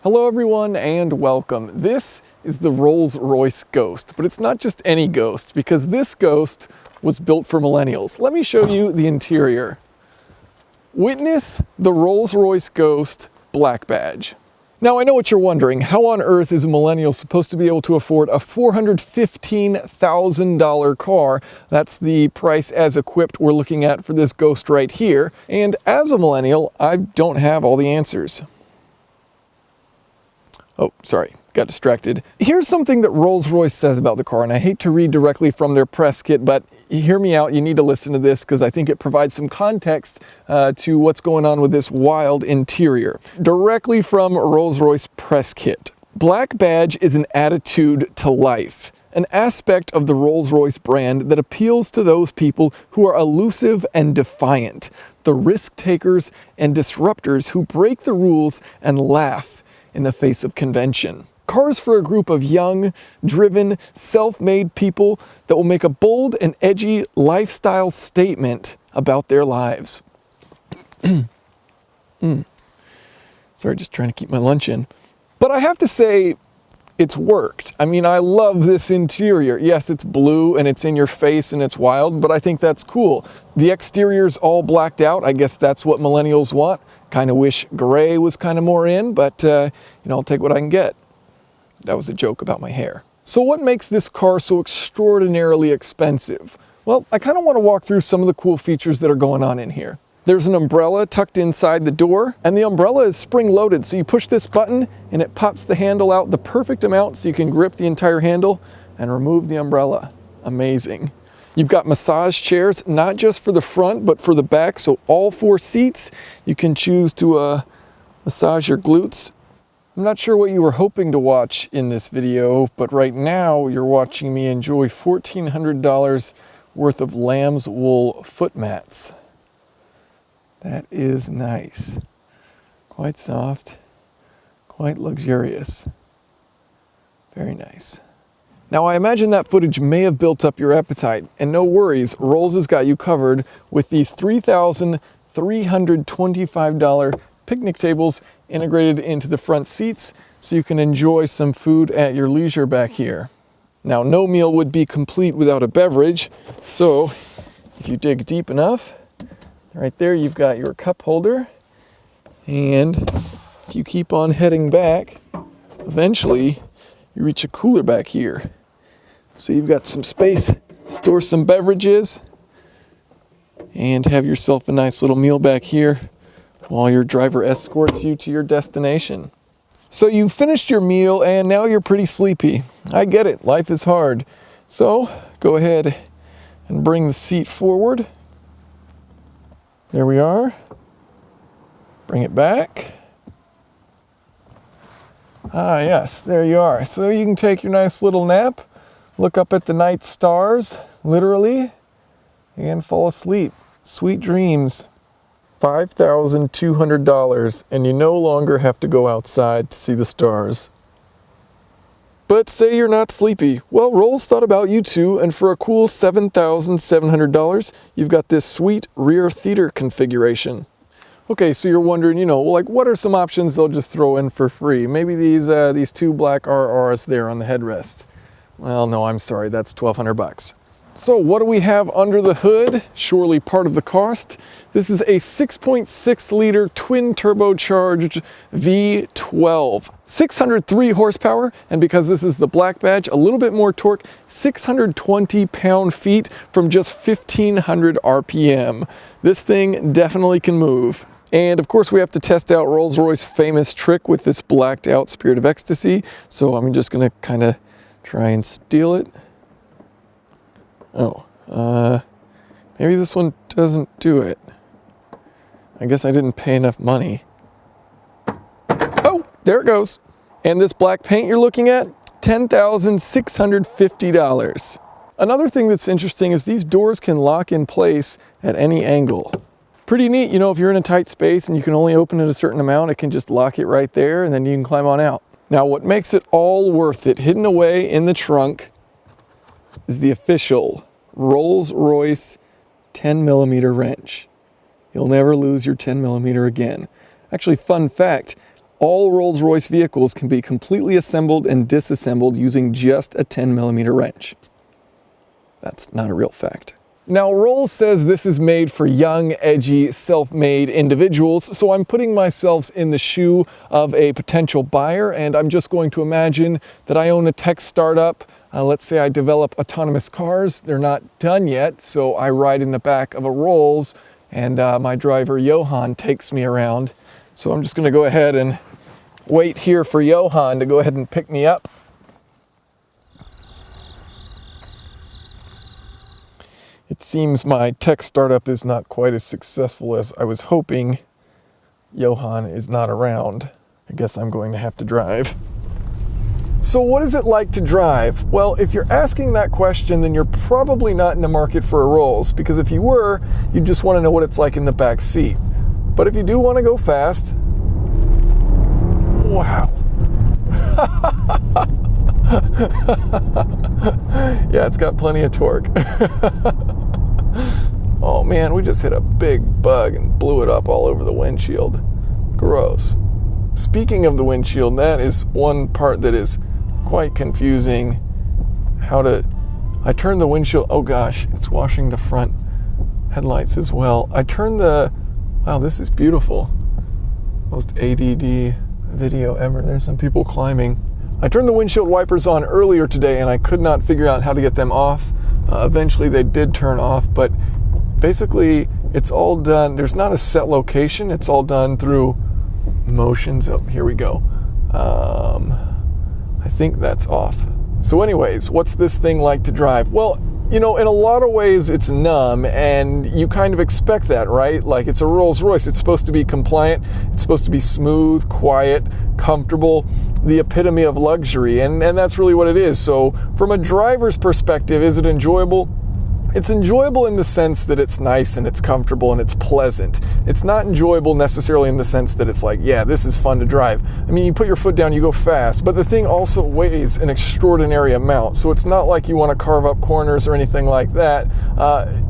Hello everyone and welcome. This is the Rolls-Royce Ghost, but it's not just any ghost because this ghost was built for millennials. Let me show you the interior. Witness the Rolls-Royce Ghost Black Badge. Now I know what you're wondering, how on earth is a millennial supposed to be able to afford a $415,000 car? That's the price as equipped we're looking at for this ghost right here. And as a millennial, I don't have all the answers. Oh, sorry, got distracted. Here's something that Rolls-Royce says about the car, and I hate to read directly from their press kit, but hear me out, you need to listen to this because I think it provides some context to what's going on with this wild interior. Directly from Rolls-Royce press kit. Black Badge is an attitude to life, an aspect of the Rolls-Royce brand that appeals to those people who are elusive and defiant, the risk takers and disruptors who break the rules and laugh in the face of convention. Cars for a group of young, driven, self-made people that will make a bold and edgy lifestyle statement about their lives. Sorry, just trying to keep my lunch in. But I have to say, it's worked. I mean, I love this interior. Yes, it's blue and it's in your face and it's wild, but I think that's cool. The exterior's all blacked out. I guess that's what millennials want. Kind of wish gray was kind of more in, but I'll take what I can get. That was a joke about my hair. So what makes this car so extraordinarily expensive? Well, I kind of want to walk through some of the cool features that are going on in here. There's an umbrella tucked inside the door, and the umbrella is spring-loaded, so you push this button and it pops the handle out the perfect amount so you can grip the entire handle and remove the umbrella. Amazing. You've got massage chairs, not just for the front, but for the back, so all 4 seats, you can choose to massage your glutes. I'm not sure what you were hoping to watch in this video, but right now you're watching me enjoy $1,400 worth of lamb's wool foot mats. That is nice. Quite soft, quite luxurious. Very nice. Now I imagine that footage may have built up your appetite, and no worries, Rolls has got you covered with these $3,325 picnic tables integrated into the front seats so you can enjoy some food at your leisure back here. Now no meal would be complete without a beverage, so if you dig deep enough, right there you've got your cup holder, and if you keep on heading back, eventually you reach a cooler back here. So you've got some space, store some beverages, and have yourself a nice little meal back here while your driver escorts you to your destination. So you finished your meal and now you're pretty sleepy. I get it, life is hard. So go ahead and bring the seat forward. There we are. Bring it back. Ah, yes, there you are. So you can take your nice little nap, look up at the night stars, literally, and fall asleep. Sweet dreams. $5,200, and you no longer have to go outside to see the stars. But say you're not sleepy. Well, Rolls thought about you too, and for a cool $7,700, you've got this sweet rear theater configuration. Okay, so you're wondering, what are some options they'll just throw in for free? Maybe these 2 black RRs there on the headrest. Well, no, I'm sorry, that's $1,200. So what do we have under the hood? Surely part of the cost. This is a 6.6 liter twin turbocharged V12. 603 horsepower, and because this is the Black Badge, a little bit more torque, 620 pound-feet from just 1,500 RPM. This thing definitely can move. And of course we have to test out Rolls-Royce's famous trick with this blacked out Spirit of Ecstasy. So I'm just gonna kind of try and steal it. Oh, maybe this one doesn't do it. I guess I didn't pay enough money. Oh, there it goes. And this black paint you're looking at, $10,650. Another thing that's interesting is these doors can lock in place at any angle. Pretty neat, if you're in a tight space and you can only open it a certain amount, it can just lock it right there and then you can climb on out. Now what makes it all worth it, hidden away in the trunk, is the official Rolls-Royce 10mm wrench. You'll never lose your 10mm again. Actually, fun fact, All Rolls-Royce vehicles can be completely assembled and disassembled using just a 10mm wrench. That's not a real fact. Now, Rolls says this is made for young, edgy, self-made individuals, so I'm putting myself in the shoe of a potential buyer, and I'm just going to imagine that I own a tech startup. Let's say I develop autonomous cars. They're not done yet, so I ride in the back of a Rolls, and my driver, Johan, takes me around. So I'm just going to go ahead and wait here for Johan to go ahead and pick me up. It seems my tech startup is not quite as successful as I was hoping. Johan is not around. I guess I'm going to have to drive. So what is it like to drive? Well, if you're asking that question, then you're probably not in the market for a Rolls, because if you were, you'd just want to know what it's like in the back seat. But if you do want to go fast, wow. Yeah, it's got plenty of torque. Oh man, we just hit a big bug and blew it up all over the windshield. Gross. Speaking of the windshield, that is one part that is quite confusing. I turned the windshield, oh gosh, it's washing the front headlights as well. Wow, this is beautiful. Most ADD video ever. There's some people climbing. I turned the windshield wipers on earlier today and I could not figure out how to get them off. Eventually they did turn off, but basically it's all done. There's not a set location. It's all done through motions. Oh, here we go. I think that's off. So anyways, what's this thing like to drive? Well, you know, in a lot of ways it's numb, and you kind of expect that, right? Like, it's a Rolls-Royce. It's supposed to be compliant. It's supposed to be smooth, quiet, comfortable, the epitome of luxury, and that's really what it is. So from a driver's perspective, is it enjoyable? It's enjoyable in the sense that it's nice and it's comfortable and it's pleasant. It's not enjoyable necessarily in the sense that it's like, yeah, this is fun to drive. I mean, you put your foot down, you go fast, but the thing also weighs an extraordinary amount. So it's not like you want to carve up corners or anything like that.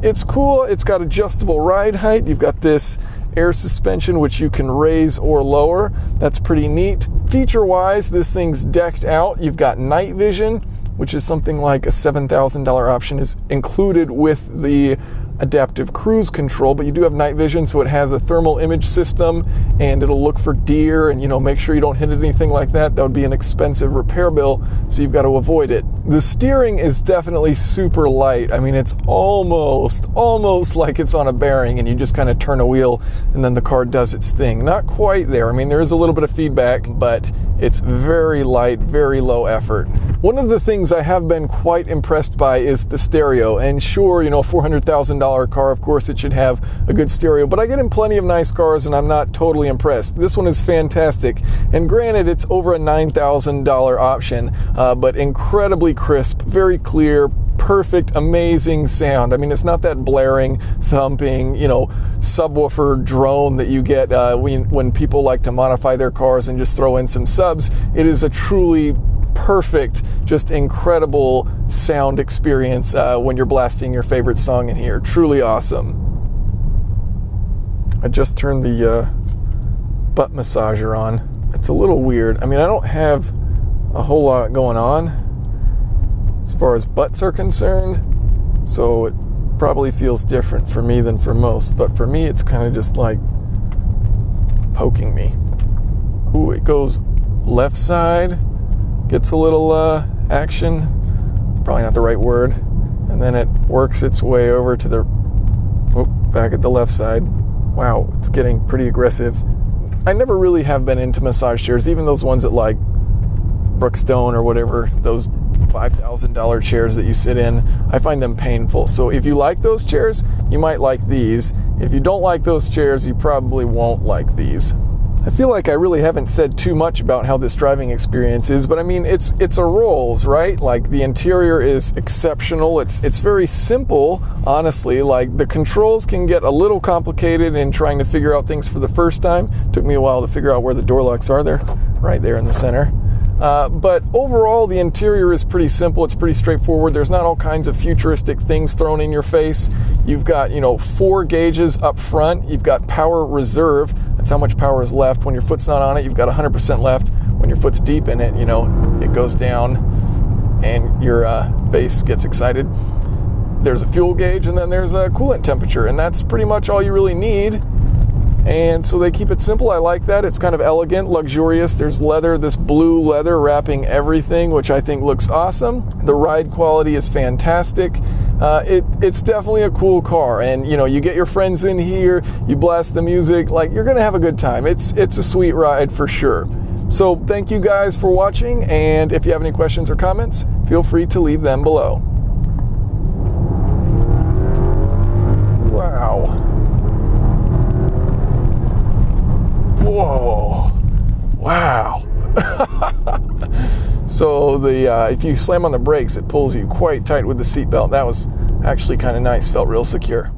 It's cool. It's got adjustable ride height. You've got this air suspension, which you can raise or lower. That's pretty neat. Feature-wise, this thing's decked out. You've got night vision, which is something like a $7,000 option, is included with the adaptive cruise control, but you do have night vision, so it has a thermal image system, and it'll look for deer and, you know, make sure you don't hit anything like that. That would be an expensive repair bill, so you've got to avoid it. The steering is definitely super light. I mean, it's almost like it's on a bearing and you just kind of turn a wheel and then the car does its thing. Not quite there. I mean, there is a little bit of feedback, but it's very light, very low effort. One of the things I have been quite impressed by is the stereo. And sure, you know, a $400,000 car, of course it should have a good stereo, but I get in plenty of nice cars and I'm not totally impressed. This one is fantastic. And granted, it's over a $9,000 option, but incredibly crisp, very clear, perfect, amazing sound. I mean, it's not that blaring, thumping, you know, subwoofer drone that you get when people like to modify their cars and just throw in some subs. It is a truly perfect, just incredible sound experience when you're blasting your favorite song in here. Truly awesome. I just turned the butt massager on. It's a little weird. I mean, I don't have a whole lot going on as far as butts are concerned, so it probably feels different for me than for most, but for me it's kind of just like poking me. Ooh, it goes left side, gets a little action, probably not the right word, and then it works its way over to the back at the left side. Wow, it's getting pretty aggressive. I never really have been into massage chairs, even those ones at like Brookstone or whatever, those $5,000 chairs that you sit in. I find them painful. So if you like those chairs, you might like these. If you don't like those chairs, you probably won't like these. I feel like I really haven't said too much about how this driving experience is, but I mean, it's a Rolls, right? Like, the interior is exceptional. It's very simple, honestly. Like, the controls can get a little complicated in trying to figure out things for the first time. Took me a while to figure out where the door locks are. They're right there in the center. But overall, the interior is pretty simple. It's pretty straightforward. There's not all kinds of futuristic things thrown in your face. You've got, 4 gauges up front. You've got power reserve. That's how much power is left. When your foot's not on it, you've got 100% left. When your foot's deep in it, it goes down and your face gets excited. There's a fuel gauge, and then there's a coolant temperature, and that's pretty much all you really need. And so they keep it simple. I like that. It's kind of elegant, luxurious. There's leather, this blue leather wrapping everything, which I think looks awesome. The ride quality is fantastic. It's definitely a cool car. And, you get your friends in here, you blast the music, you're going to have a good time. It's a sweet ride for sure. So thank you guys for watching. And if you have any questions or comments, feel free to leave them below. Wow. Whoa! Wow! So if you slam on the brakes, it pulls you quite tight with the seatbelt. That was actually kind of nice. Felt real secure.